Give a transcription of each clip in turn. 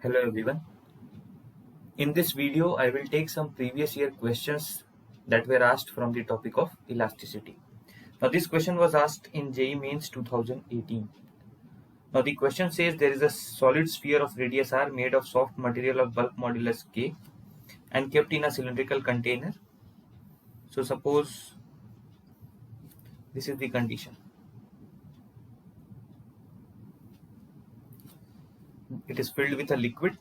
Hello everyone. In this video, I will take some previous year questions that were asked from the topic of elasticity. Now this question was asked in JEE Mains 2018. Now the question says there is a solid sphere of radius r made of soft material of bulk modulus k and kept in a cylindrical container. So suppose this is the condition. It is filled with a liquid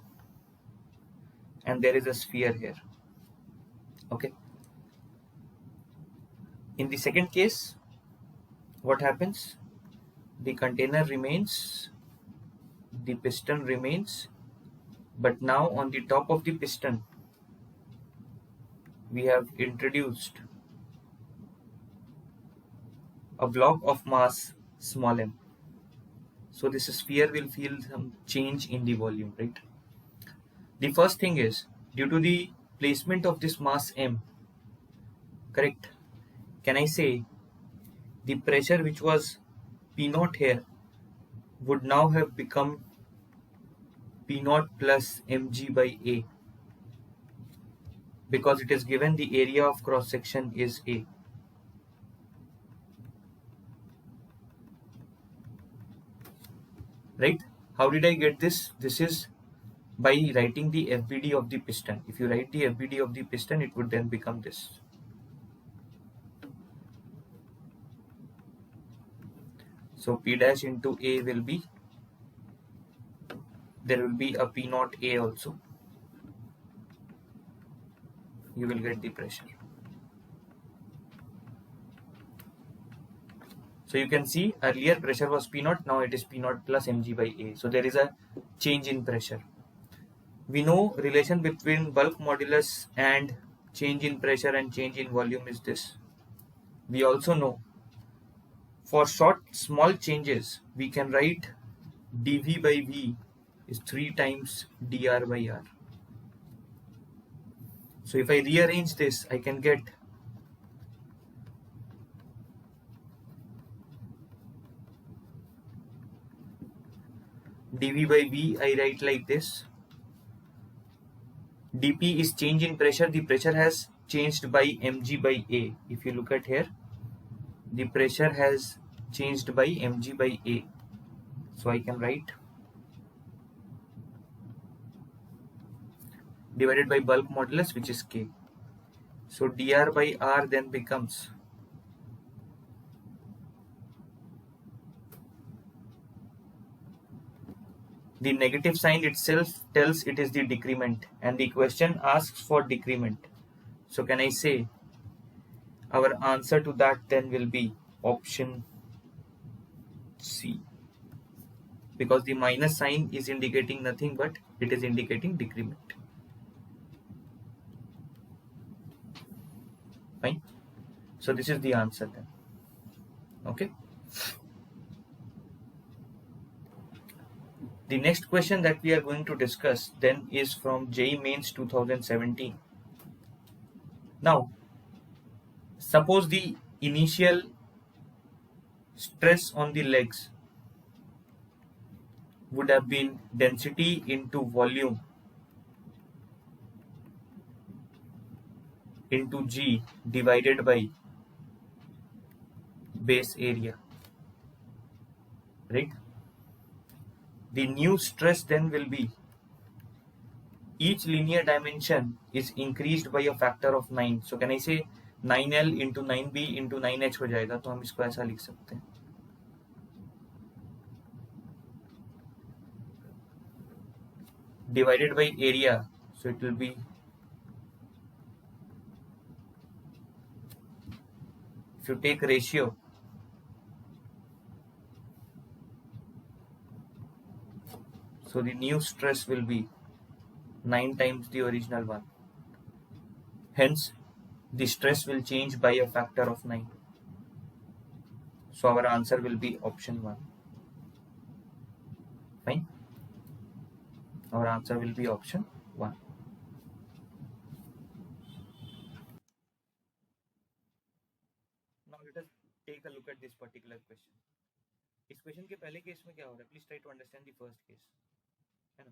and there is a sphere here. Okay. In the second case, what happens? The container remains, the piston remains, but now on the top of the piston we have introduced a block of mass small m. So this sphere will feel some change in the volume, right? The first thing is, due to the placement of this mass m, correct, can I say the pressure which was P naught here would now have become P naught plus mg by A, because it is given the area of cross section is A. Right? How did I get this? This is by writing the FBD of the piston. If you write the FBD of the piston, it would then become this. So P dash into A will be, there will be a P naught A also. You will get the pressure. So you can see earlier pressure was P naught, now it is P naught plus mg by A. So there is a change in pressure. We know relation between bulk modulus and change in pressure and change in volume is this. We also know for short small changes we can write dV by V is 3 times dr by r. So if I rearrange this, I can get dV by V, I write like this. dP is change in pressure. The pressure has changed by mg by A. If you look at here, the pressure has changed by mg by A. So I can write divided by bulk modulus, which is K. So dr by r then becomes the negative sign itself tells it is the decrement, and the question asks for decrement. So can I say our answer to that then will be option C, because the minus sign is indicating nothing but it is indicating decrement. Fine. So this is the answer then. Okay. The next question that we are going to discuss then is from JEE Mains 2017. Now, suppose the initial stress on the legs would have been density into volume into G divided by base area, right? The new stress then will be, each linear dimension is increased by a factor of 9. So can I say 9L into 9B into 9H हो जाएगा, तो हम इसको ऐसा लिख सकते हैं. Divided by area, so it will be, if you take ratio, so the new stress will be 9 times the original one. Hence, the stress will change by a factor of 9. So our answer will be option 1. Fine. Our answer will be option 1. Now let us take a look at this particular question. इस question के पहले case में क्या हो रहा है? Please try to understand the first case. है ना?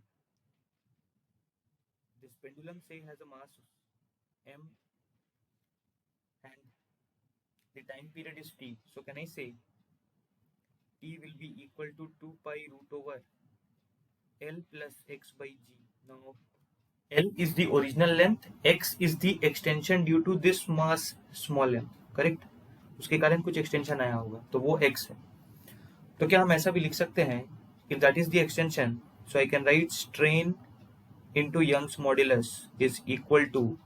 this pendulum say has a mass m and the time period is t. So can I say t will be equal to 2 pi root over L plus x by g. Now L is the original length, x is the extension due to this mass small m, correct? उसके कारण कुछ extension आया होगा तो वो x है. तो क्या हम ऐसा भी लिख सकते हैं, if that is the extension, so I can write strain into Young's modulus is equal to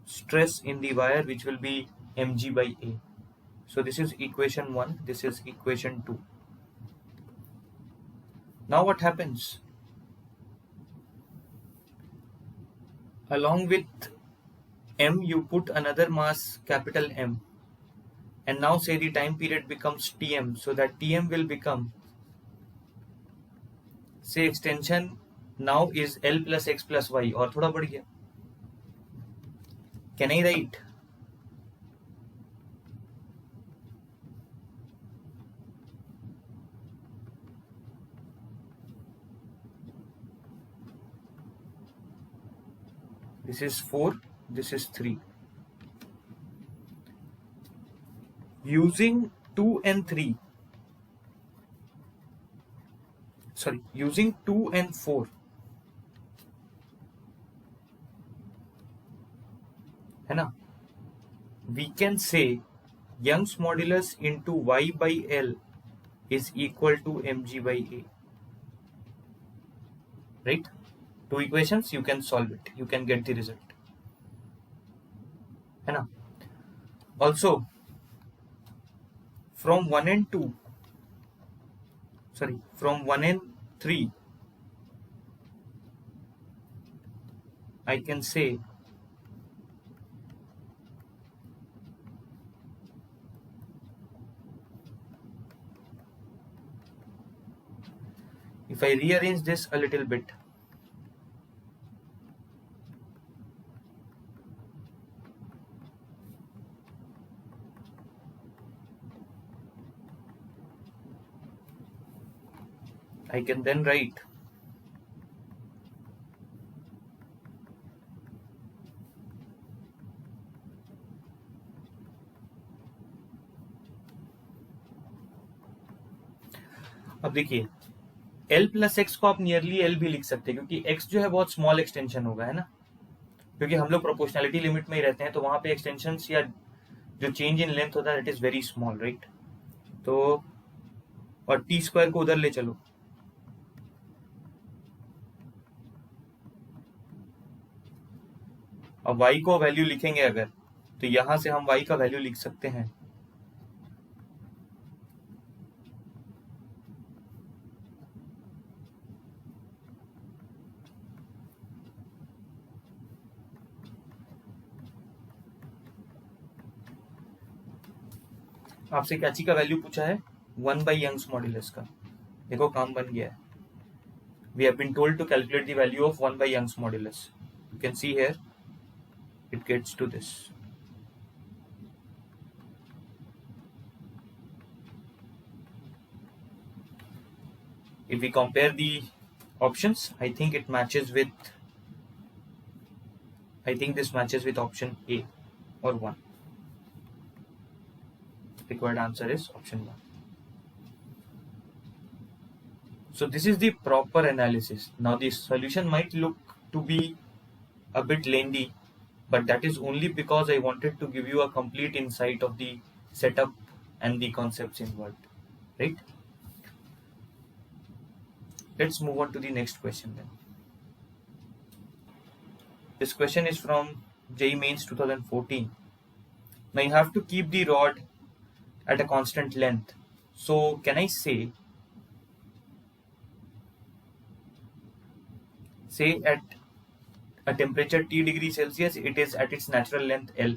stress in the wire, which will be mg by a. So this is equation 1, this is equation 2. Now what happens? Along with m you put another mass capital M, and now say the time period becomes Tm, so that Tm will become, say extension now is L plus x plus y, और थोड़ा बढ़ गया. Can I write this is 4, this is 3. Using 2 and 3, sorry, using 2 and 4, है ना, we can say Young's modulus into y by L is equal to mg by a. Right? Two equations, you can solve it, you can get the result, है ना. Also from 1 and 2, sorry, from 1 and 3, I can say if I rearrange this a little bit, I can then write अब देखिए L plus x को आप nearly L भी लिख सकते हैं, क्योंकि x जो है बहुत स्मॉल एक्सटेंशन होगा, है ना, क्योंकि हम लोग प्रोपोर्शनैलिटी लिमिट में ही रहते हैं, तो वहां पे एक्सटेंशंस या जो चेंज इन लेंथ होता है that is very small, right. तो और टी स्क्वायर को उधर ले चलो, अब y को वैल्यू लिखेंगे अगर, तो यहां से हम y का वैल्यू लिख सकते हैं आपसे कैची का वैल्यू पूछा है 1 by Young's modulus का. देखो काम बन गया है. We have been told to calculate the value of 1 by Young's modulus. You can see here it gets to this. If we compare the options, I think it matches with, I think this matches with option A or 1. Required answer is option 1. So this is the proper analysis. Now the solution might look to be a bit lengthy, but that is only because I wanted to give you a complete insight of the setup and the concepts involved, right? Let's move on to the next question then. This question is from JEE Mains 2014. Now you have to keep the rod at a constant length. So can I say at a temperature T degree Celsius, it is at its natural length L.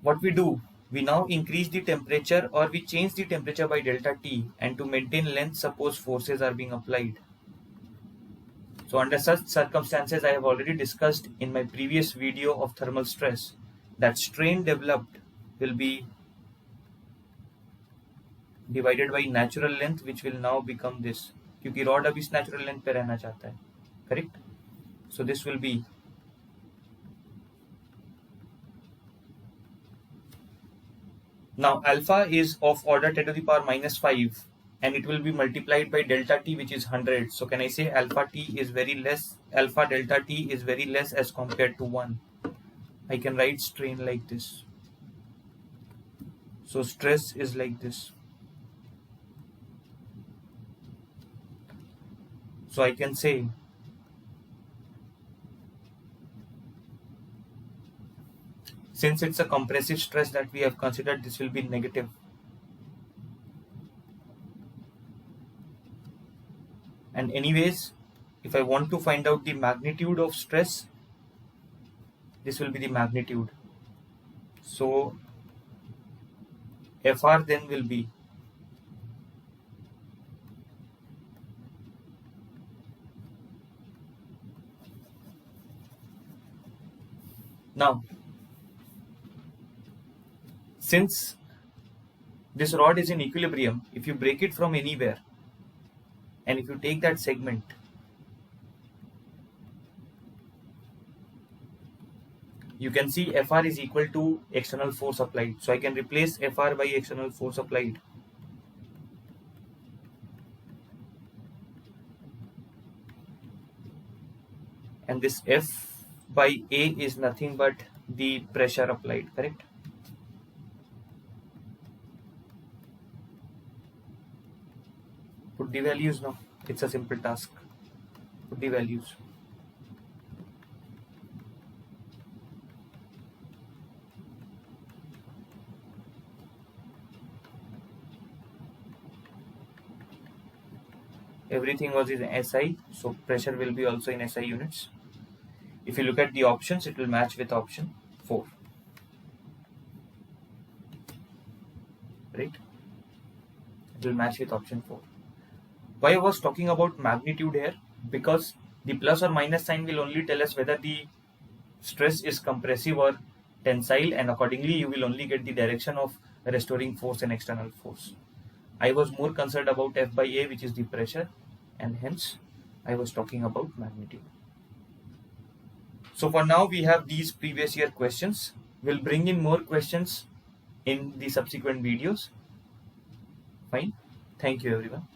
What we do, we now increase the temperature or we change the temperature by delta T, and to maintain length, suppose forces are being applied. So under such circumstances, I have already discussed in my previous video of thermal stress that strain developed will be divided by natural length, which will now become this क्योंकि rod अब इस natural length पे रहना चाहता है, correct. So this will be now alpha is of order 10 to the power minus 5 and it will be multiplied by delta t, which is 100. So can I say alpha t is very less, alpha delta t is very less as compared to 1. I can write strain like this. So stress is like this. So I can say since it's a compressive stress that we have considered, this will be negative. And anyways, if I want to find out the magnitude of stress, this will be the magnitude. So Fr then will be now, since this rod is in equilibrium, if you break it from anywhere and if you take that segment, you can see Fr is equal to external force applied. So I can replace Fr by external force applied. And this F by A is nothing but the pressure applied, correct? Put the values now. It's a simple task. Put the values. Everything was in SI, so pressure will be also in SI units. If you look at the options, it will match with option 4. Right? It will match with option 4. Why I was talking about magnitude here? Because the plus or minus sign will only tell us whether the stress is compressive or tensile, and accordingly you will only get the direction of restoring force and external force. I was more concerned about F by A, which is the pressure, and hence I was talking about magnitude. So for now we have these previous year questions. We'll bring in more questions in the subsequent videos. Fine. Thank you everyone.